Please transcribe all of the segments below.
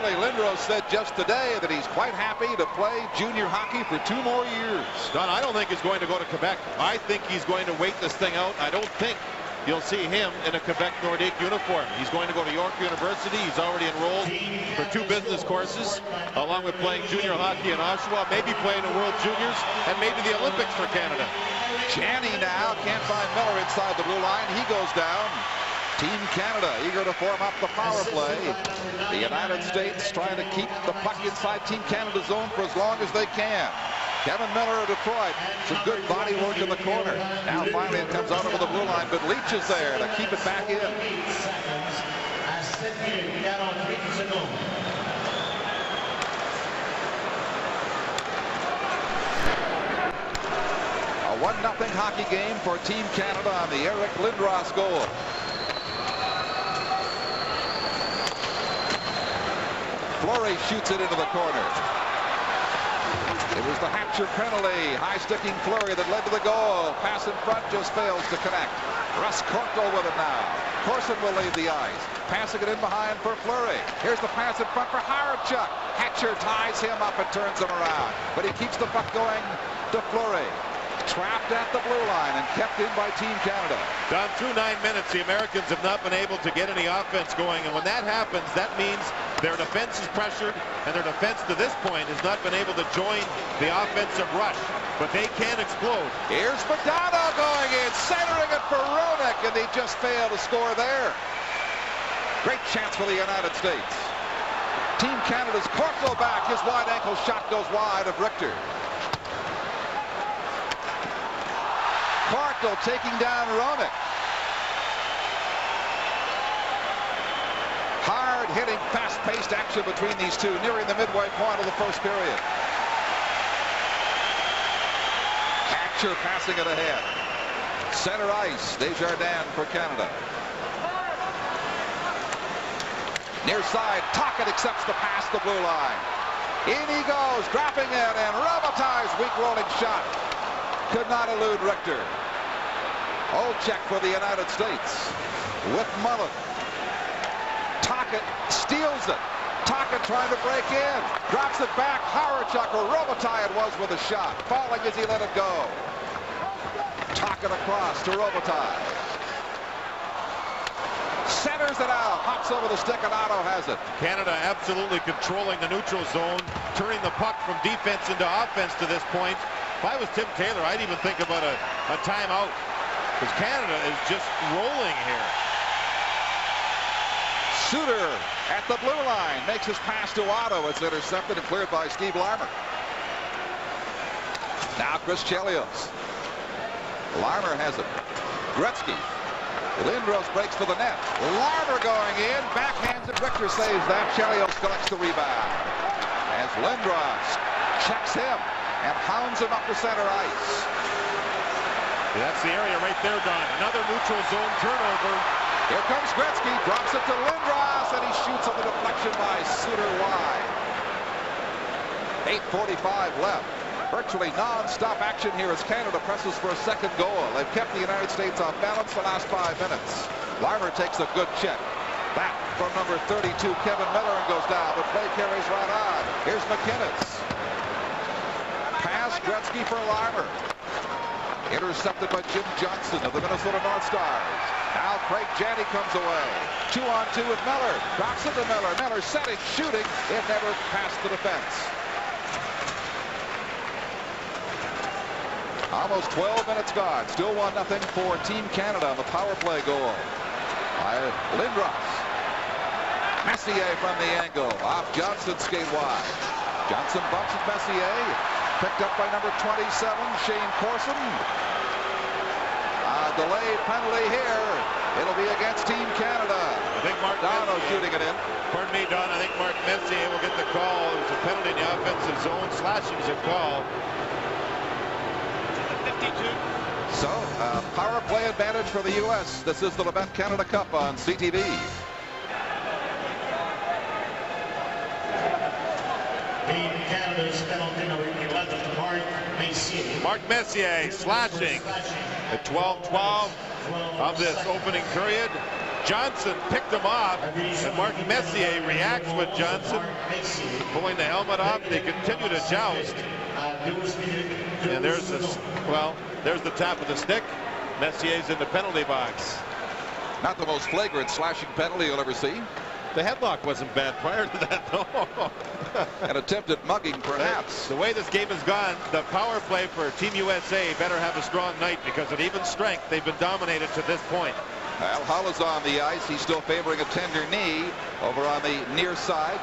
Incidentally, Lindros said just today that he's quite happy to play junior hockey for 2 more years. Don, I don't think he's going to go to Quebec. I think he's going to wait this thing out. I don't think you'll see him in a Quebec Nordique uniform. He's going to go to York University. He's already enrolled for 2 business courses, along with playing junior hockey in Oshawa, maybe playing the World Juniors, and maybe the Olympics for Canada. Janney now can't find Miller inside the blue line. He goes down. Team Canada eager to form up the power play. The United States trying to keep the puck inside Team Canada's zone for as long as they can. Kevin Miller of Detroit, some good body work in the corner. Now finally it comes out over the blue line, but Leach is there to keep it back in. A 1-0 hockey game for Team Canada on the Eric Lindros goal. Fleury shoots it into the corner. It was the Hatcher penalty. High-sticking Fleury that led to the goal. Pass in front just fails to connect. Russ Korkl with it now. Corson will leave the ice. Passing it in behind for Fleury. Here's the pass in front for Howardchuk. Hatcher ties him up and turns him around. But he keeps the puck going to Fleury. Trapped at the blue line and kept in by Team Canada. Down through 9 minutes, the Americans have not been able to get any offense going. And when that happens, that means their defense is pressured, and their defense to this point has not been able to join the offensive rush. But they can explode. Here's McDonough going in, centering it for Roenick, and they just failed to score there. Great chance for the United States. Team Canada's Korkl back. His wide ankle shot goes wide of Richter. Korkl taking down Roenick. Hard-hitting, fast-paced action between these two, nearing the midway point of the first period. Hatcher passing it ahead. Center ice, Desjardins for Canada. Near side, Tocchet accepts the pass, the blue line. In he goes, dropping it, and Robitaille's weak rolling shot could not elude Richter. Olczyk for the United States with Mullen. Tocchet steals it. Tocchet trying to break in. Drops it back. Howardchuk, or Robitaille it was with a shot. Falling as he let it go. Tocchet across to Robitaille. Centers it out. Hops over the stick and Otto has it. Canada absolutely controlling the neutral zone, turning the puck from defense into offense to this point. If I was Tim Taylor, I'd even think about a timeout, because Canada is just rolling here. Suter at the blue line makes his pass to Otto. It's intercepted and cleared by Steve Larmer. Now Chris Chelios. Larmer has it. Gretzky. Lindros breaks to the net. Larmer going in. Backhands it. Richter saves that. Chelios collects the rebound. As Lindros checks him and hounds him up to center ice. That's the area right there, Don. Another neutral zone turnover. Here comes Gretzky, drops it to Lindros, and he shoots on the deflection by Suter wide. 8:45 left. Virtually non-stop action here as Canada presses for a second goal. They've kept the United States off balance the last 5 minutes. Larmer takes a good check. Back from number 32, Kevin Miller, and goes down, but play carries right on. Here's McInnes. Pass Gretzky for Larmer. Intercepted by Jim Johnson of the Minnesota North Stars. Now Craig Janney comes away. 2-on-2 with Miller. Drops it to Miller. Miller setting, shooting. It never passed the defense. Almost 12 minutes gone. Still 1-0 for Team Canada on the power play goal by Lindros. Messier from the angle. Off Johnson, skate wide. Johnson bumps at Messier. Picked up by number 27, Shane Corson. Delayed penalty here. It'll be against Team Canada. I think Mark Dono shooting it in. Pardon me, Don. I think Mark Messier will get the call. It was a penalty in the offensive zone. Slashing's a call. 52. So, power play advantage for the U.S. This is the Labatt Canada Cup on CTV. Canada's penalty number 11, Mark Messier. Mark Messier slashing at 12-12 of this opening period. Johnson picked him off, and Mark Messier reacts with Johnson pulling the helmet off. They continue to joust, and there's this, well, there's the top of the stick. Messier's in the penalty box. Not the most flagrant slashing penalty you'll ever see. The headlock wasn't bad prior to that, though. An attempted mugging, perhaps. The way this game has gone, the power play for Team USA better have a strong night, because at even strength, they've been dominated to this point. Al Hull is on the ice. He's still favoring a tender knee over on the near side.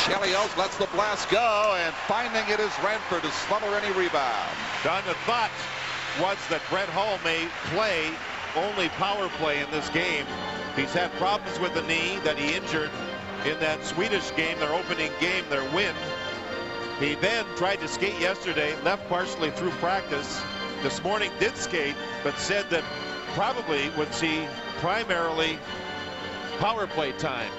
Chelios lets the blast go, and finding it is Ranford to smother any rebound. Don, the thought was that Brett Hull may play only power play in this game. He's had problems with the knee that he injured in that Swedish game, their opening game, their win. He then tried to skate yesterday, left partially through practice. This morning did skate, but said that probably would see primarily power play time.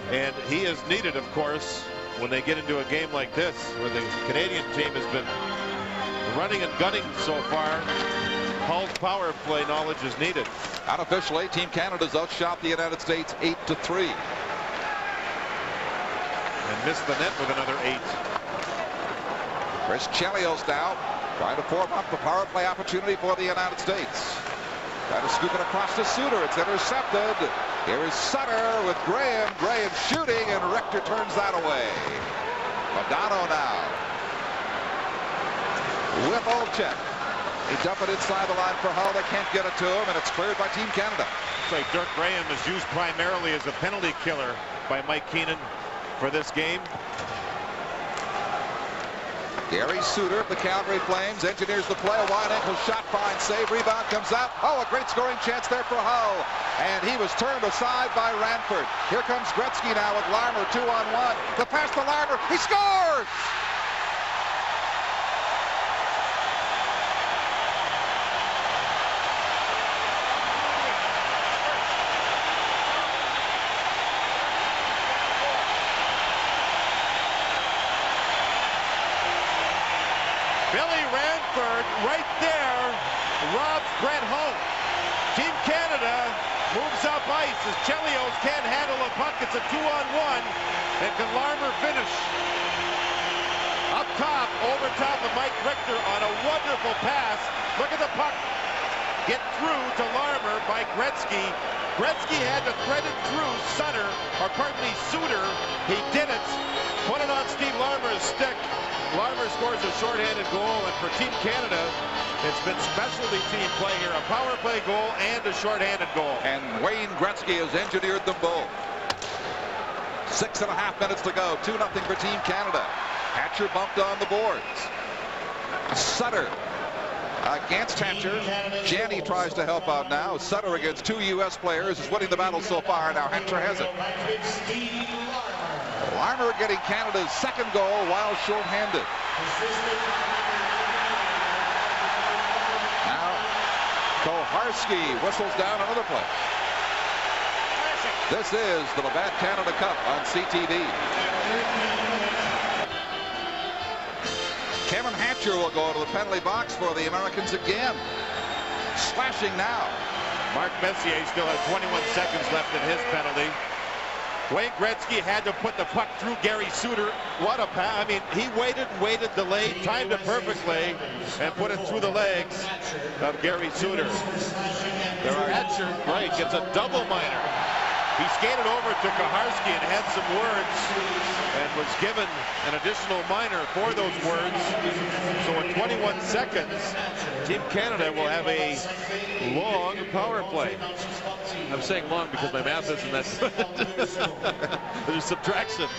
And he is needed, of course, when they get into a game like this, where the Canadian team has been running and gunning so far. Hull's power play knowledge is needed. Unofficially, Team Canada's outshot the United States 8-3. And missed the net with another 8. Chris Chelios now trying to form up the power play opportunity for the United States. Trying to scoop it across to Suter. It's intercepted. Here is Sutter with Graham. Graham shooting, and Richter turns that away. Modano now with Olczyk. He dumped it inside the line for Hull. They can't get it to him, and it's cleared by Team Canada. It's like Dirk Graham is used primarily as a penalty killer by Mike Keenan for this game. Gary Suter of the Calgary Flames engineers the play. A wide ankle shot, fine save, rebound comes out. Oh, a great scoring chance there for Hull. And he was turned aside by Ranford. Here comes Gretzky now with Larmer, 2-on-1. The pass to Larmer, he scores! Billy Ranford right there robs Brett Hull. Team Canada moves up ice as Chelios can't handle a puck. It's a 2-on-1. And can Larmer finish? Up top, over top of Mike Richter on a wonderful pass. Look at the puck get through to Larmer by Gretzky. Gretzky had to thread it through Sutter, or pardon me, Suter. He did it. Put it on Steve Larmer's stick. Larmer scores a shorthanded goal, and for Team Canada, it's been specialty team play here. A power play goal and a shorthanded goal. And Wayne Gretzky has engineered them both. 6.5 minutes to go. 2-0 for Team Canada. Hatcher bumped on the boards. Sutter against Hatcher. Janney tries to help out now. Sutter against 2 U.S. players is winning the battle so far. Now Hatcher has it. Larmer getting Canada's second goal while short-handed. Now Koharski whistles down another play. This is the Labatt Canada Cup on CTV. Kevin Hatcher will go to the penalty box for the Americans again. Slashing now. Mark Messier still has 21 seconds left in his penalty. Wayne Gretzky had to put the puck through Gary Suter. What a pass. I mean, he waited, delayed, timed it perfectly, and put it through the legs of Gary Suter. Hatcher, right, gets a double minor. He skated over to Koharski and had some words and was given an additional minor for those words. So in 21 seconds, Team Canada will have a long power play. I'm saying long because my math isn't that good. There's subtraction.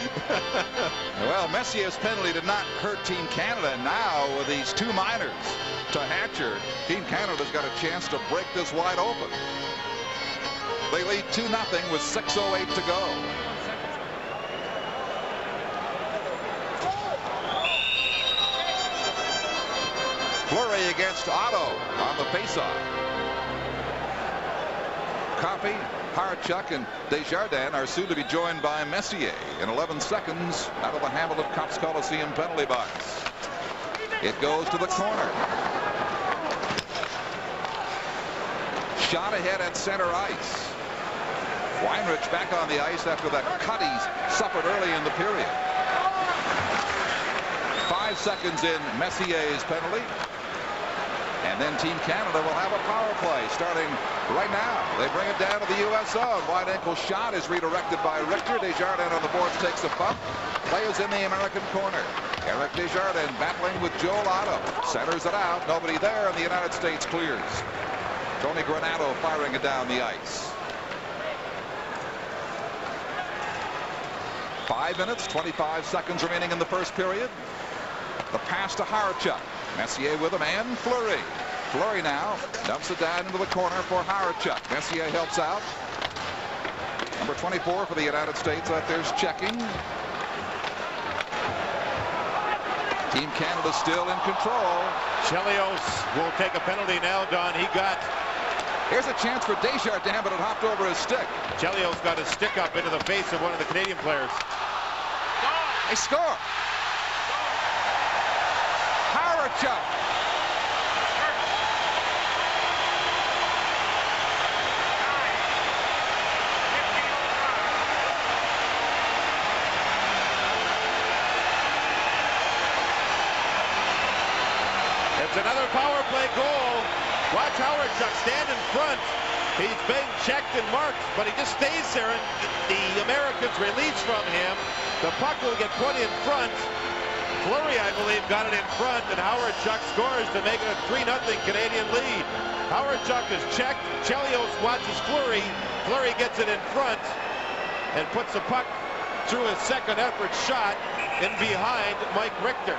Well, Messier's penalty did not hurt Team Canada. Now with these 2 minors to Hatcher, Team Canada's got a chance to break this wide open. They lead 2-0 with 6:08 to go. Fleury against Otto on the faceoff. Coffey, Harchuk, and Desjardins are soon to be joined by Messier in 11 seconds out of the Hamilton Cops Coliseum penalty box. It goes to the corner. shot ahead at center ice. Weinrich back on the ice after that cut he suffered early in the period. 5 seconds in Messier's penalty. And then Team Canada will have a power play starting right now. They bring it down to the U.S. zone. Wide ankle shot is redirected by Richter. Desjardins on the boards takes a bump. Play is in the American corner. Eric Desjardins battling with Joel Otto. Centers it out. Nobody there, and the United States clears. Tony Granato firing it down the ice. 5 minutes, 25 seconds remaining in the first period. The pass to Hawerchuk. Messier with him, and Fleury. Fleury now dumps it down into the corner for Hawerchuk. Messier helps out. Number 24 for the United States out there's checking. Team Canada still in control. Chelios will take a penalty now, Don. He got... Here's a chance for Desjardins, but it hopped over his stick. Chelios got his stick up into the face of one of the Canadian players. They score. Hawerchuk. It's another power play goal. Watch Hawerchuk stand in front. He's being checked and marked, but he just stays there, and the Americans release from him. The puck will get put in front. Fleury, I believe, got it in front, and Hawerchuk scores to make it a 3-0 Canadian lead. Hawerchuk is checked. Chelios watches Fleury. Fleury gets it in front and puts the puck through his second effort shot in behind Mike Richter.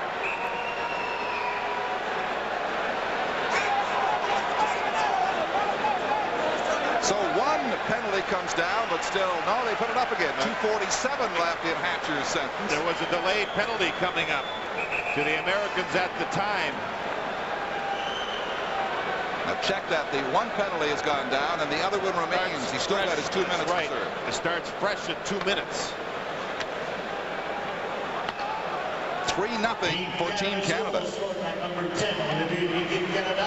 So one penalty comes down, but still, no, they put it up again. 2:47 left in Hatcher's sentence. There was a delayed penalty coming up to the Americans at the time. Now check that. The one penalty has gone down, and the other one remains. He still got his 2 minutes right. to serve. It starts fresh at 2 minutes. 3-0 for Team Canada. Number 10 in the Team Canada,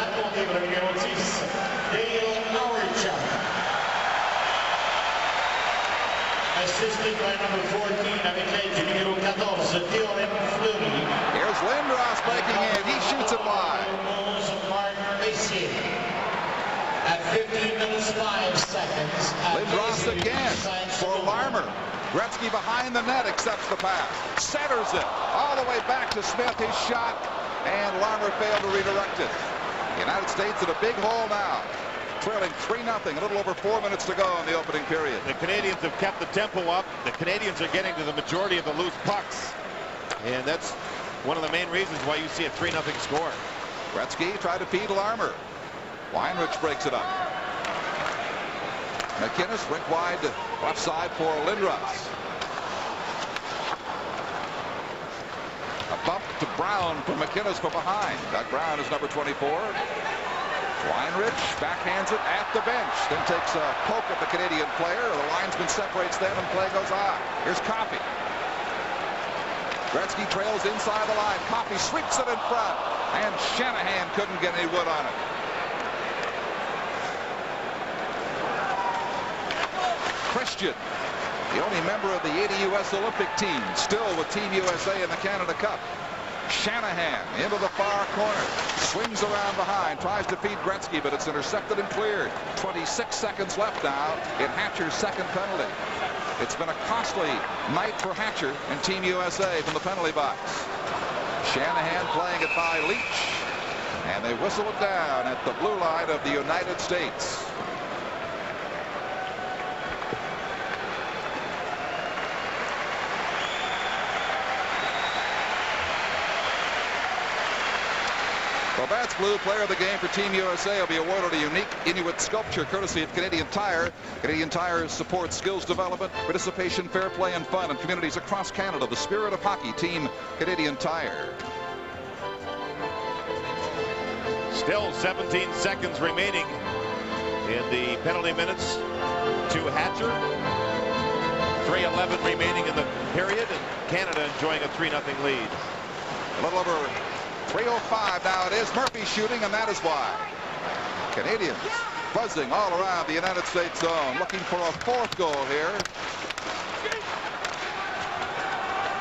Dale Hawerchuk. Assisted by number 14, avec l'aide du numéro 14, Théorème Fleury. Here's Lindros breaking in. He shoots it wide. At 15 minutes 5 seconds. Lindros again for Larmer. Gretzky behind the net accepts the pass. Centers it all the way back to Smith. His shot, and Larmer failed to redirect it. The United States in a big hole now. Trailing 3-0, a little over 4 minutes to go in the opening period. The Canadians have kept the tempo up. The Canadians are getting to the majority of the loose pucks. And that's one of the main reasons why you see a 3-0 score. Gretzky tried to feed Larmer. Weinrich breaks it up. McInnes, rink wide left side for Lindros. A bump to Brown from McInnes from behind. Doug Brown is number 24. Weinrich backhands it at the bench. Then takes a poke at the Canadian player. The linesman separates them and play goes on. Here's Coffey. Gretzky trails inside the line. Coffey sweeps it in front. And Shanahan couldn't get any wood on it. Christian, the only member of the 80 U.S. Olympic team, still with Team USA in the Canada Cup. Shanahan into the far corner, swings around behind, tries to feed Gretzky, but it's intercepted and cleared. 26 seconds left now in Hatcher's second penalty. It's been a costly night for Hatcher and Team USA from the penalty box. Shanahan playing it by Leach, and they whistle it down at the blue line of the United States. Well, that's blue. Player of the game for Team USA will be awarded a unique Inuit sculpture courtesy of Canadian Tire. Canadian Tire supports skills development, participation, fair play, and fun in communities across Canada. The spirit of hockey, Team Canadian Tire. Still 17 seconds remaining in the penalty minutes to Hatcher. 3:11 remaining in the period, and Canada enjoying a 3-0 lead. A little over 3:05 now it is. Murphy shooting, and that is why. Canadians buzzing all around the United States zone, looking for a fourth goal here.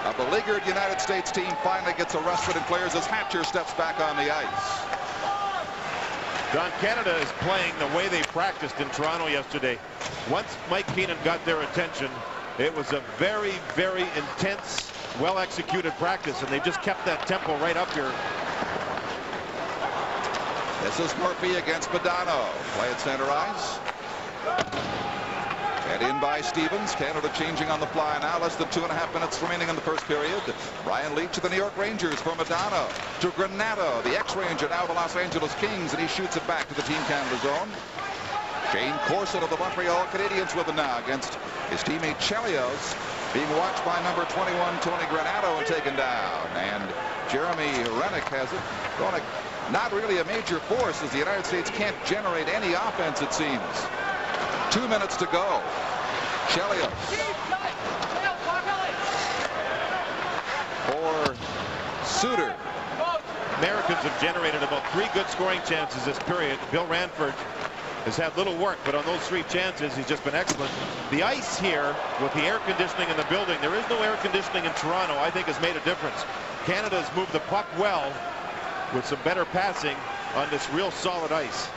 A beleaguered United States team finally gets arrested and clears as Hatcher steps back on the ice. Don, Canada is playing the way they practiced in Toronto yesterday. Once Mike Keenan got their attention, it was a very, very intense, well-executed practice, and they just kept that tempo right up here. This is Murphy against Modano. Play at center ice. And in by Stevens. Canada changing on the fly now. Less than 2.5 minutes remaining in the first period. Ryan Leach to the New York Rangers for Modano. To Granato, the ex-Ranger, now the Los Angeles Kings, and he shoots it back to the Team Canada zone. Shane Corson of the Montreal Canadiens with it now against his teammate Chelios, being watched by number 21 Tony Granato and taken down. And Jeremy Rennick has it. Going not really a major force as the United States can't generate any offense, it seems. 2 minutes to go. Chelios for Suter. Americans have generated about 3 good scoring chances this period. Bill Ranford has had little work, but on those 3 chances, he's just been excellent. The ice here, with the air conditioning in the building, there is no air conditioning in Toronto, I think has made a difference. Canada has moved the puck well with some better passing on this real solid ice.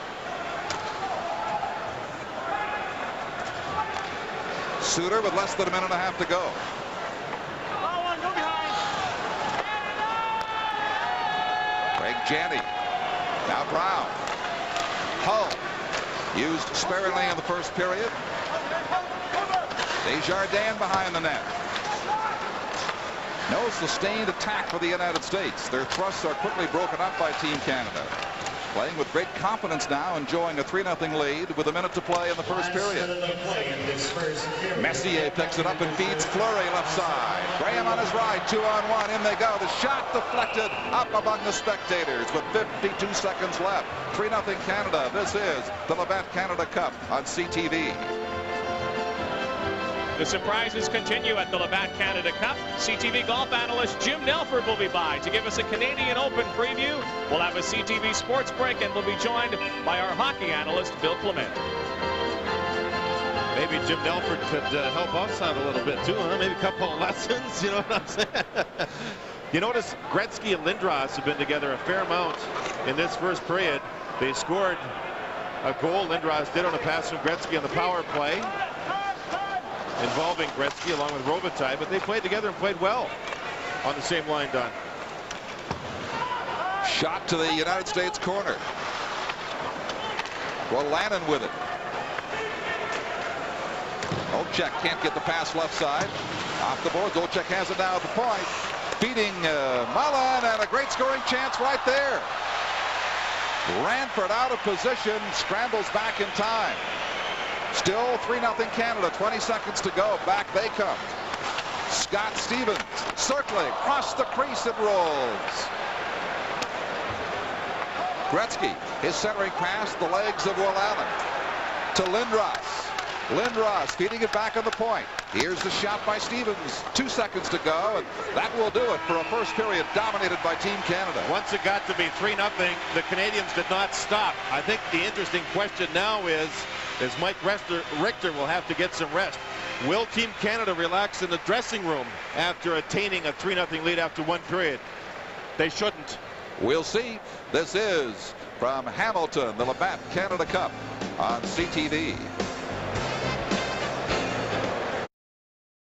Suter with less than a minute and a half to go. Craig Janney. Now Brown. Hull used sparingly in the first period. Desjardins behind the net. No sustained attack for the United States. Their thrusts are quickly broken up by Team Canada. Playing with great confidence now, enjoying a 3-0 lead with a minute to play in the first period. Messier picks it up and feeds Fleury left side. Graham on his right, 2-on-1, in they go. The shot deflected up among the spectators with 52 seconds left. 3-0 Canada. This is the Labatt Canada Cup on CTV. The surprises continue at the Labatt Canada Cup. CTV golf analyst Jim Nelford will be by to give us a Canadian Open preview. We'll have a CTV sports break, and we'll be joined by our hockey analyst, Bill Clement. Maybe Jim Nelford could help us out a little bit too, huh? Maybe a couple of lessons, you know what I'm saying? You notice Gretzky and Lindros have been together a fair amount in this first period. They scored a goal. Lindros did on a pass from Gretzky on the power play, involving Gretzky along with Robitaille, but they played together and played well on the same line, Don. Shot to the United States corner. Rolanen with it. Olczyk can't get the pass left side. Off the boards. Olczyk has it now at the point. Feeding Mullen, and a great scoring chance right there. Ranford out of position, scrambles back in time. Still 3-0 Canada, 20 seconds to go. Back they come. Scott Stevens circling across the crease, it rolls. Gretzky, his centering pass, the legs of Will Allen to Lindros. Lindros feeding it back on the point. Here's the shot by Stevens. 2 seconds to go, and that will do it for a first period dominated by Team Canada. Once it got to be 3-0, the Canadians did not stop. I think the interesting question now is Mike Richter will have to get some rest. Will Team Canada relax in the dressing room after attaining a 3-0 lead after 1 period? They shouldn't. We'll see. This is from Hamilton, the Labatt Canada Cup on CTV.